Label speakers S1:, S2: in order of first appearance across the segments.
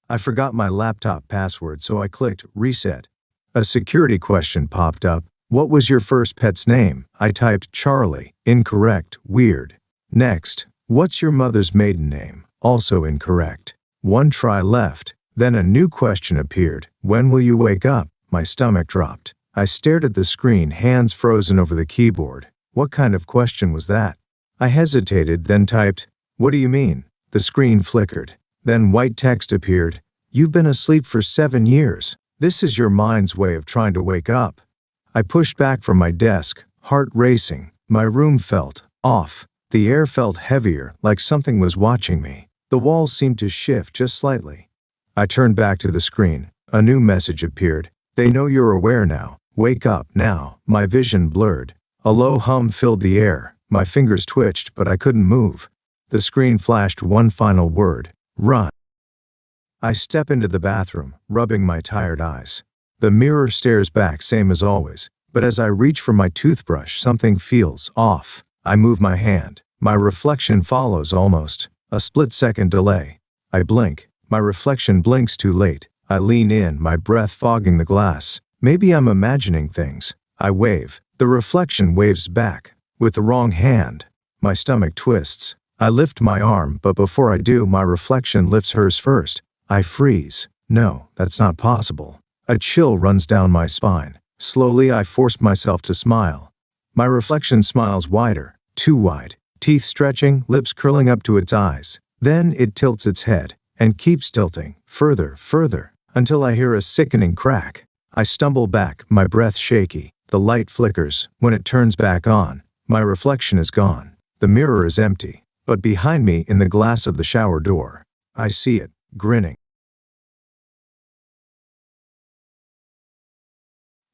S1: I forgot my laptop password, so I clicked reset. A security question popped up. What was your first pet's name? I typed Charlie. Incorrect. Weird. Next. What's your mother's maiden name? Also incorrect. One try left. Then a new question appeared. When will you wake up? My stomach dropped. I stared at the screen, hands frozen over the keyboard. What kind of question was that? I hesitated, then typed, "What do you mean?" The screen flickered. Then white text appeared. You've been asleep for 7 years. This is your mind's way of trying to wake up. I pushed back from my desk, heart racing. My room felt off. The air felt heavier, like something was watching me. The walls seemed to shift just slightly. I turned back to the screen. A new message appeared. They know you're aware now. Wake up now. My vision blurred. A low hum filled the air. My fingers twitched, but I couldn't move. The screen flashed one final word. Run. I step into the bathroom, rubbing my tired eyes. The mirror stares back, same as always. But as I reach for my toothbrush, something feels off. I move my hand. My reflection follows almost. A split-second delay. I blink. My reflection blinks too late. I lean in, my breath fogging the glass. Maybe I'm imagining things. I wave. The reflection waves back. With the wrong hand. My stomach twists. I lift my arm, but before I do, my reflection lifts hers first. I freeze. No, that's not possible. A chill runs down my spine. Slowly, I force myself to smile. My reflection smiles wider, too wide, teeth stretching, lips curling up to its eyes. Then it tilts its head, and keeps tilting, further, until I hear a sickening crack. I stumble back, my breath shaky. The light flickers. When it turns back on, my reflection is gone. The mirror is empty. But behind me, in the glass of the shower door, I see it, grinning.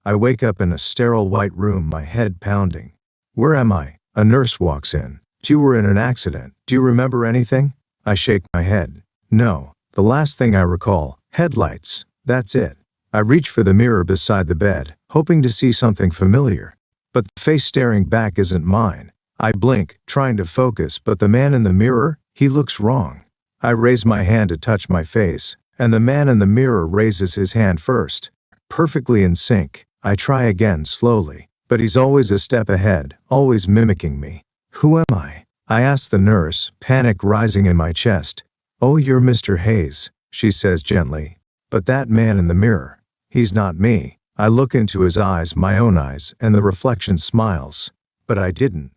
S1: I wake up in a sterile white room, my head pounding. Where am I? A nurse walks in. You were in an accident. Do you remember anything? I shake my head. No. The last thing I recall, headlights. That's it. I reach for the mirror beside the bed, hoping to see something familiar. But the face staring back isn't mine. I blink, trying to focus, but the man in the mirror, he looks wrong. I raise my hand to touch my face, and the man in the mirror raises his hand first. Perfectly in sync. I try again, slowly, but he's always a step ahead, always mimicking me. Who am I? I ask the nurse, panic rising in my chest. Oh, you're Mr. Hayes, she says gently. But that man in the mirror, he's not me. I look into his eyes, my own eyes, and the reflection smiles. But I didn't.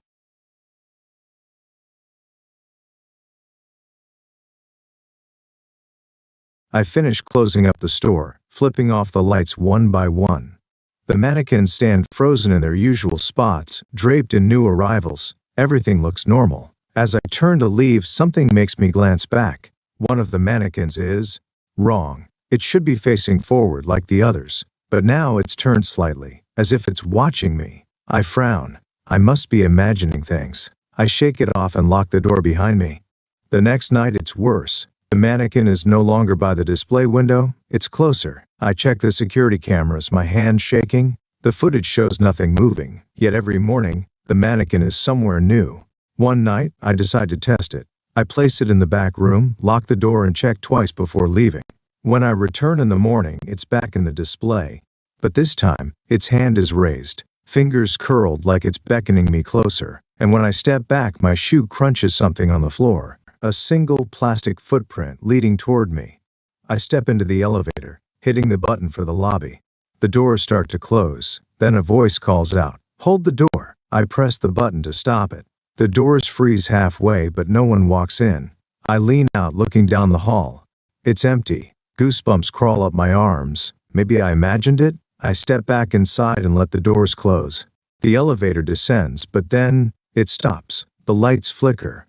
S1: I finish closing up the store, flipping off the lights one by one. The mannequins stand frozen in their usual spots, draped in new arrivals. Everything looks normal. As I turn to leave, something makes me glance back. One of the mannequins is wrong. It should be facing forward like the others, but now it's turned slightly, as if it's watching me. I frown. I must be imagining things. I shake it off and lock the door behind me. The next night it's worse. The mannequin is no longer by the display window, it's closer. I check the security cameras, my hand shaking. The footage shows nothing moving, yet every morning, the mannequin is somewhere new. One night, I decide to test it. I place it in the back room, lock the door and check twice before leaving. When I return in the morning, it's back in the display. But this time, its hand is raised, fingers curled like it's beckoning me closer. And when I step back, my shoe crunches something on the floor. A single plastic footprint leading toward me. I step into the elevator, hitting the button for the lobby. The doors start to close. Then a voice calls out, "Hold the door." I press the button to stop it. The doors freeze halfway, but no one walks in. I lean out, looking down the hall. It's empty. Goosebumps crawl up my arms. Maybe I imagined it? I step back inside and let the doors close. The elevator descends, but then it stops. The lights flicker.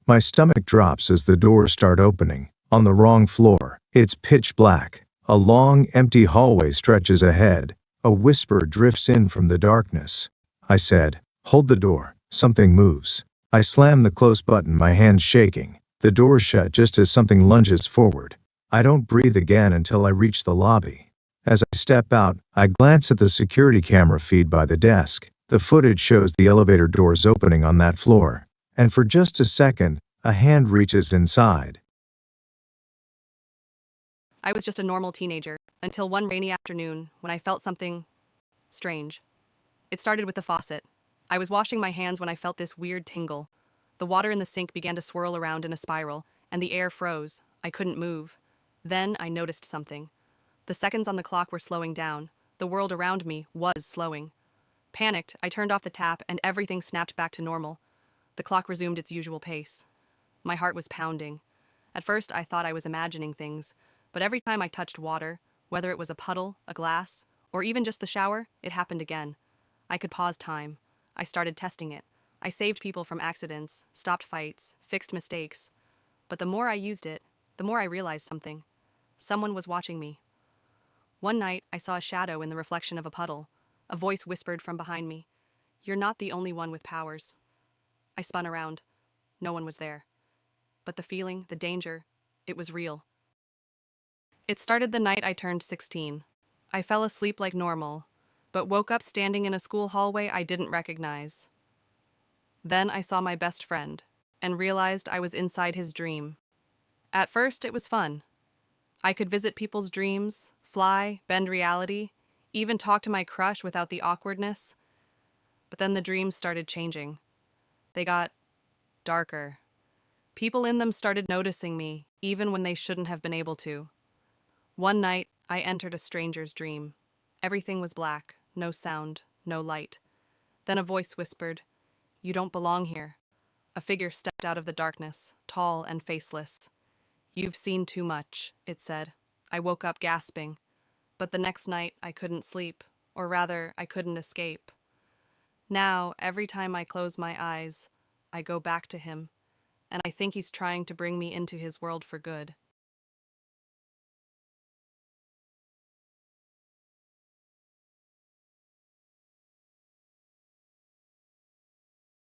S1: My stomach drops as the doors start opening. On the wrong floor. It's pitch black. A long, empty hallway stretches ahead. A whisper drifts in from the darkness. I said, "Hold the door." Something moves. I slam the close button, my hands shaking. The door shut just as something lunges forward. I don't breathe again until I reach the lobby. As I step out, I glance at the security camera feed by the desk. The footage shows the elevator doors opening on that floor. And for just a second, a hand reaches inside.
S2: I was just a normal teenager, until one rainy afternoon when I felt something strange. It started with the faucet. I was washing my hands when I felt this weird tingle. The water in the sink began to swirl around in a spiral, and the air froze. I couldn't move. Then I noticed something. The seconds on the clock were slowing down. The world around me was slowing. Panicked, I turned off the tap and everything snapped back to normal. The clock resumed its usual pace. My heart was pounding. At first, I thought I was imagining things, but every time I touched water, whether it was a puddle, a glass, or even just the shower, it happened again. I could pause time. I started testing it. I saved people from accidents, stopped fights, fixed mistakes. But the more I used it, the more I realized something. Someone was watching me. One night, I saw a shadow in the reflection of a puddle. A voice whispered from behind me, "You're not the only one with powers." I spun around. No one was there. But the feeling, the danger, it was real. It started the night I turned 16. I fell asleep like normal, but woke up standing in a school hallway I didn't recognize. Then I saw my best friend, and realized I was inside his dream. At first, it was fun. I could visit people's dreams, fly, bend reality, even talk to my crush without the awkwardness. But then the dreams started changing. They got darker. People in them started noticing me, even when they shouldn't have been able to. One night, I entered a stranger's dream. Everything was black, no sound, no light. Then a voice whispered, "You don't belong here." A figure stepped out of the darkness, tall and faceless. "You've seen too much," it said. I woke up gasping. But the next night, I couldn't sleep, or rather, I couldn't escape. Now, every time I close my eyes, I go back to him, and I think he's trying to bring me into his world for good.